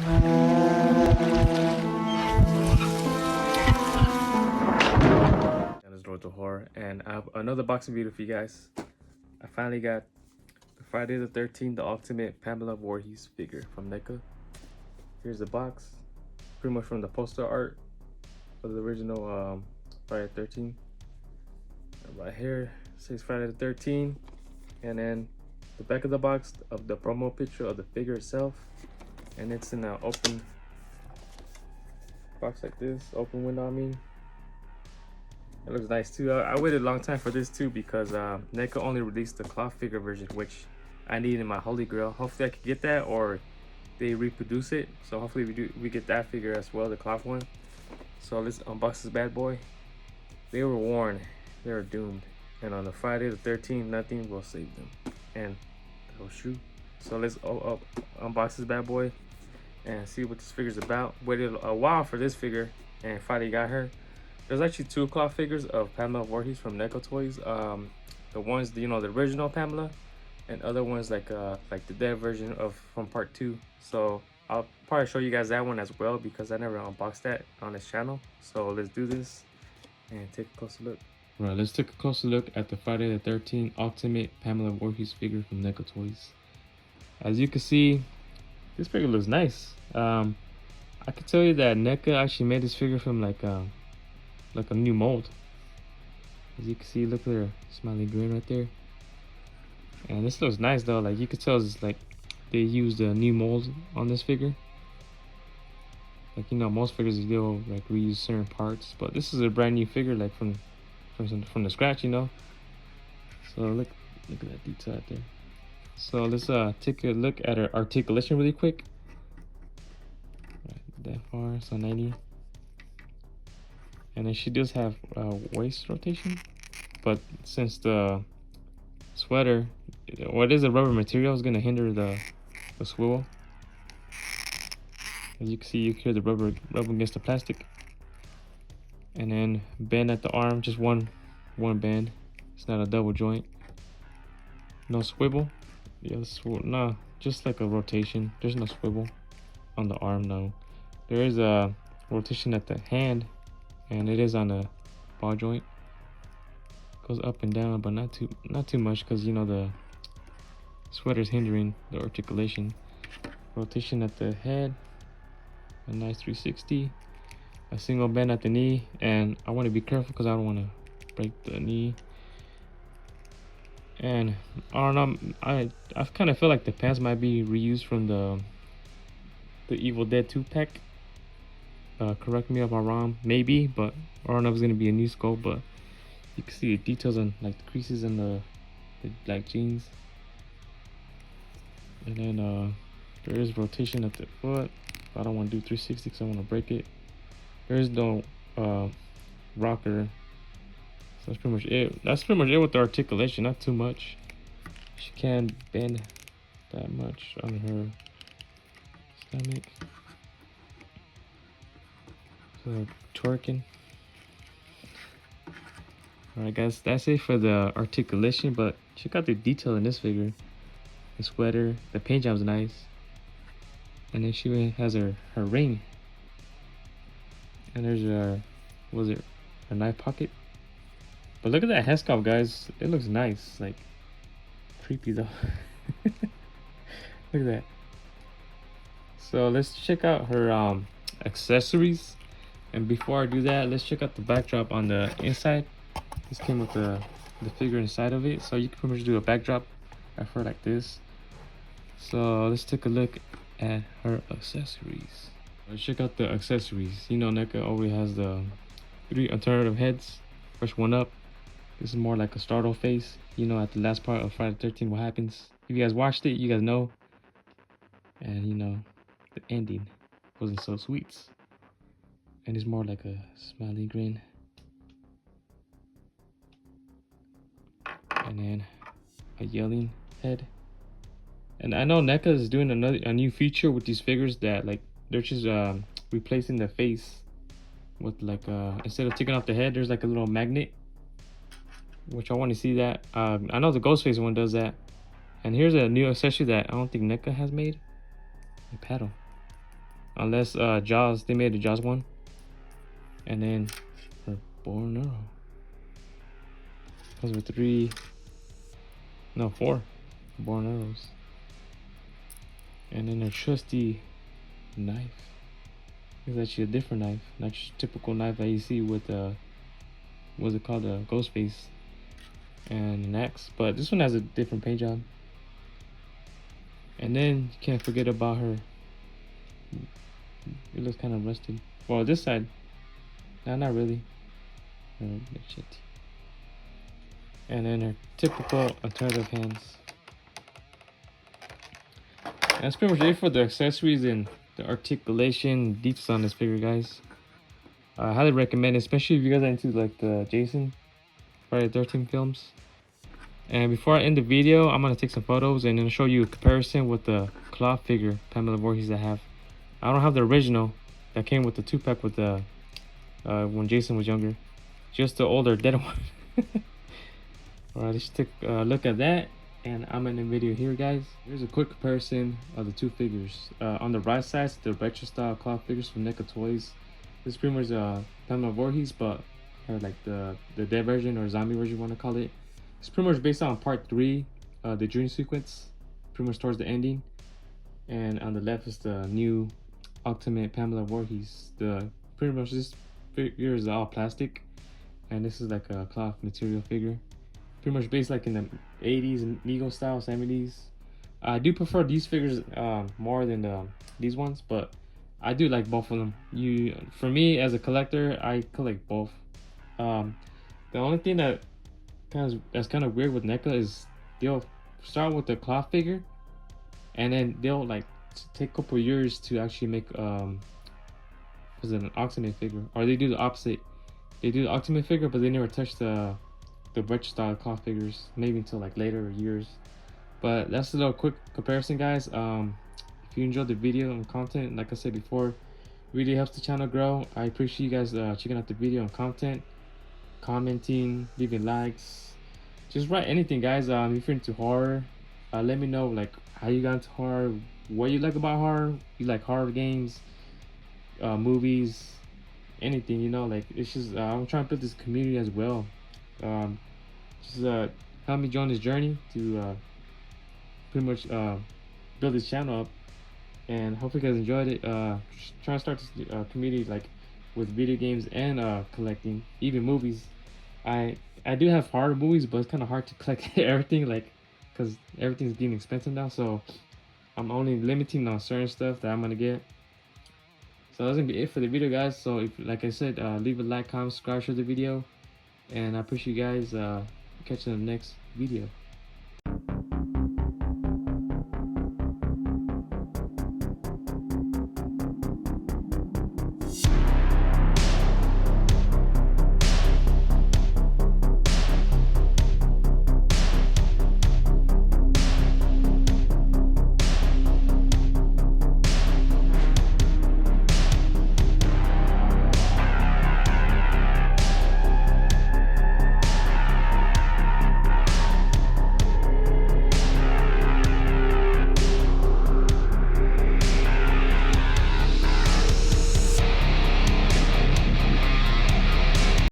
Channel's Road to Horror, and I have another boxing video for you guys. I finally got the Friday the 13th, the Ultimate Pamela Voorhees figure from Neca. Here's the box, pretty much from the poster art of the original Friday the 13th. Right here says Friday the 13th, and then the back of the box of the promo picture of the figure itself, and it's in an open box like this, open window. I mean, it looks nice too. I waited a long time for this too because NECA only released the cloth figure version, which I need in my holy grail. Hopefully I could get that, or they reproduce it. So hopefully we get that figure as well, the cloth one. So let's unbox this bad boy. They were warned, they were doomed, and on the Friday the 13th, nothing will save them. And that was true. So let's unbox this bad boy and see what this figure's about. Waited a while for this figure and finally got her. There's actually two cloth figures of Pamela Voorhees from Neca Toys. The ones, you know, the original Pamela, and other ones like the dead version of from part 2. So I'll probably show you guys that one as well because I never unboxed that on this channel. So let's do this and take a closer look. Right, let's take a closer look at the Friday the 13th Ultimate Pamela Voorhees figure from Neca Toys. As you can see, this figure looks nice. I can tell you that NECA actually made this figure from like a new mold. As you can see, look at her smiley grin right there. And this looks nice though. Like you could tell, it's like they used a new mold on this figure. Like, you know, most figures they'll like reuse certain parts, but this is a brand new figure, like from the scratch, you know. So look at that detail right there. So let's take a look at her articulation really quick. Right, that far, so 90. And then she does have waist rotation, but since the sweater, what is a rubber material, is gonna hinder the swivel. As you can see, you hear the rubber against the plastic. And then bend at the arm, just one bend. It's not a double joint. No swivel. Yeah, no, just like a rotation. There's no swivel on the arm, no. There is a rotation at the hand, and it is on the ball joint. Goes up and down, but not too much, because you know the sweater's hindering the articulation. Rotation at the head, a nice 360. A single bend at the knee, and I want to be careful because I don't want to break the knee. And I don't know, I kind of feel like the pants might be reused from the Evil Dead 2 pack. Correct me if I'm wrong, maybe, but I don't know if it's gonna be a new scope. But you can see the details on like the creases in the black jeans. And then there is rotation at the foot. I don't want to do 360 because I want to break it. There is no rocker. So that's pretty much it. That's pretty much it with the articulation. Not too much. She can't bend that much on her stomach. So twerking. Alright guys, that's it for the articulation, but check out the detail in this figure. The sweater, the paint job's nice. And then she has her ring. And there's her knife pocket. But look at that head sculpt, guys. It looks nice. Like, creepy though. Look at that. So let's check out her accessories. And before I do that, let's check out the backdrop on the inside. This came with the figure inside of it. So you can pretty much do a backdrop of her like this. So let's take a look at her accessories. Let's check out the accessories. You know, NECA always has the 3 alternative heads. First one up. This is more like a startle face. You know, at the last part of Friday the 13th, what happens. If you guys watched it, you guys know. And you know, the ending wasn't so sweet. And it's more like a smiley grin. And then a yelling head. And I know NECA is doing a new feature with these figures that like they're just replacing the face with like instead of taking off the head, there's like a little magnet, which I want to see that. I know the Ghostface one does that. And here's a new accessory that I don't think NECA has made. A paddle. unless Jaws, they made a Jaws one. And then her bow and arrow comes with 4 bow and arrows. And then her trusty knife is actually a different knife, not just typical knife that you see with what's it called, a ghost face and an axe, but this one has a different paint job. And then you can't forget about her. It looks kind of rusted. Well, this side, not really. Shit. And then her typical alternative hands. And that's pretty much it for the accessories and the articulation details on this figure, guys. I highly recommend it, especially if you guys are into like the Jason Friday the 13th films. And before I end the video, I'm gonna take some photos and then show you a comparison with the cloth figure Pamela Voorhees I have. I don't have the original that came with the 2-pack with the when Jason was younger, just the older dead one. Alright, let's take a look at that, and I'm in the video here, guys. Here's a quick comparison of the two figures. On the right side, the retro style cloth figures from Neca Toys. This pretty much Pamela Voorhees, but like the dead version or zombie version, you want to call it. It's pretty much based on part 3, the dream sequence, pretty much towards the ending. And on the left is the new ultimate Pamela Voorhees. The pretty much this figure is all plastic, and this is like a cloth material figure. Pretty much based like in the 80s and Nego style, 70s. I do prefer these figures more than these ones, but I do like both of them. For me as a collector, I collect both. The only thing that's kind of weird with NECA is they'll start with the cloth figure, and then they'll like take a couple years to actually make an ultimate figure, or they do the opposite. They do the ultimate figure, but they never touch the retro style cloth figures, maybe until like later years. But that's a little quick comparison, guys. If you enjoyed the video and content, like I said before, it really helps the channel grow. I appreciate you guys checking out the video and content, commenting, leaving likes, just write anything, guys. If you're into horror, let me know like how you got into horror, what you like about horror. You like horror games, movies, anything, you know. Like, it's just I'm trying to build this community as well. Just help me join this journey to pretty much build this channel up, and hope you guys enjoyed it. Trying to start this community like with video games and collecting, even movies. I do have horror movies, but it's kind of hard to collect everything, like, because everything's getting expensive now, so I'm only limiting on certain stuff that I'm gonna get. So that's gonna be it for the video, guys. So if, like I said, leave a like, comment, subscribe, share the video, and I appreciate you guys catching the next video.